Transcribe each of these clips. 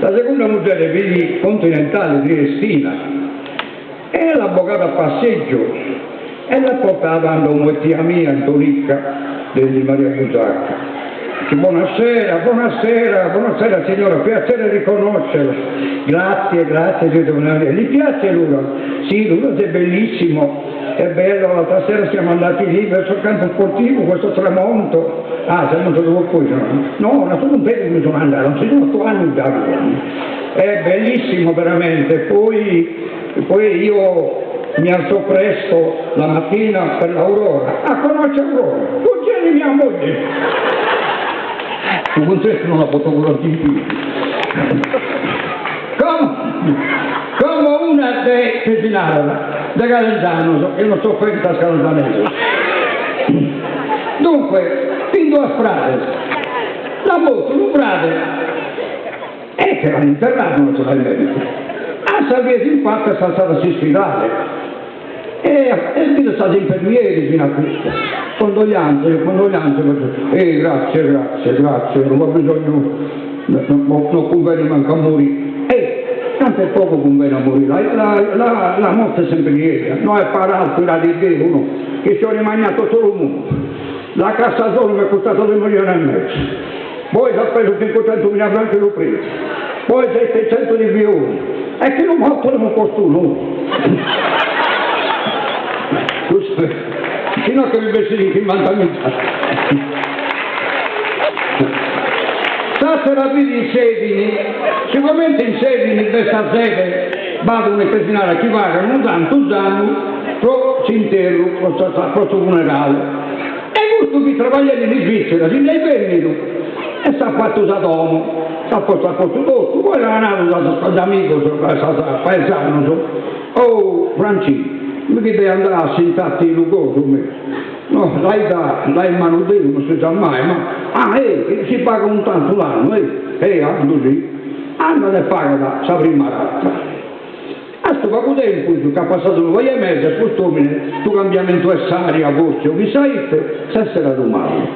La seconda moglie figli continentale triestina e l'avvocato a passeggio e la portava a una tia mia, Antonicca, di Maria Busacca. Buonasera, buonasera, buonasera signora, piacere riconoscerla. Grazie, grazie, gli piace Lura? Sì, Lura è bellissimo, è bello, l'altra sera siamo andati lì verso il campo sportivo, questo tramonto. Ah, siamo andati dove poi? No, non sono un pezzo che mi sono andato, non sono 8 anni da è bellissimo veramente, poi io mi alzo presto la mattina per l'Aurora. Ah, conosce Aurora? Tu tieni mia moglie. Tu concetti non la fotografia in più. Come una de Pesinara, da Calenzano, che non so fare da Calenzanese. Dunque, fin a frate, la moto, un frate, e che l'hanno internato naturalmente. A Saviese infatti è stata sfidata. E sono stati infermieri fino a questo. Condoglianze, grazie, non ho bisogno, non conviene manca a morire. Tanto è poco conviene a morire, la morte è sempre lieta, noi è parato da di Dio, uno che ci ho rimangiato solo il mondo. La cassa solo mi è costata 2 milioni e mezzo, poi si ha preso 500.000 franchi l'ho preso, poi 700 di bioni, e che non ho fatto costume. Fino a che mi invece di invantamente. Stasera vedi in Sedini, sicuramente in Sedini questa sede vado a pesinare a chi va, non tanto pro cimitero, pro funerale. E questo che lavora in Svizzera, si dai vennero, e si è fatto usato si è fatto a posto tutto, poi era nato da amico, paesano, oh Francino. Mi deve andare a sentarti in luogo no, dai in mano di non si sa mai, ma si paga un tanto l'anno, così, andate e paga da sa prima rata. A sto poco tempo che ha passato 2 anni e mezzo, questo tu cambiamento è saria, voce, vi sai, stasera domani,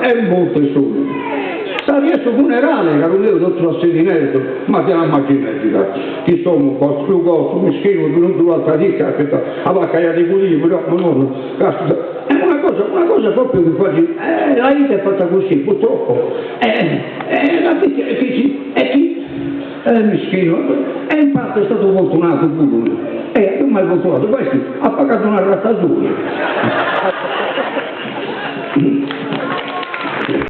è molto solo. Adesso funerale, caro mio dottor Sedinetto, ma ti immaginate, chi sono un più grosso, mi scrivo, non tu l'altra dica, a vaccaia di pulire, però non, è una cosa proprio che quasi, la vita è fatta così, purtroppo, la vita è chi, mischino, e in parte è stato fortunato pure, non mai fortunato, questo ha pagato una rattatura.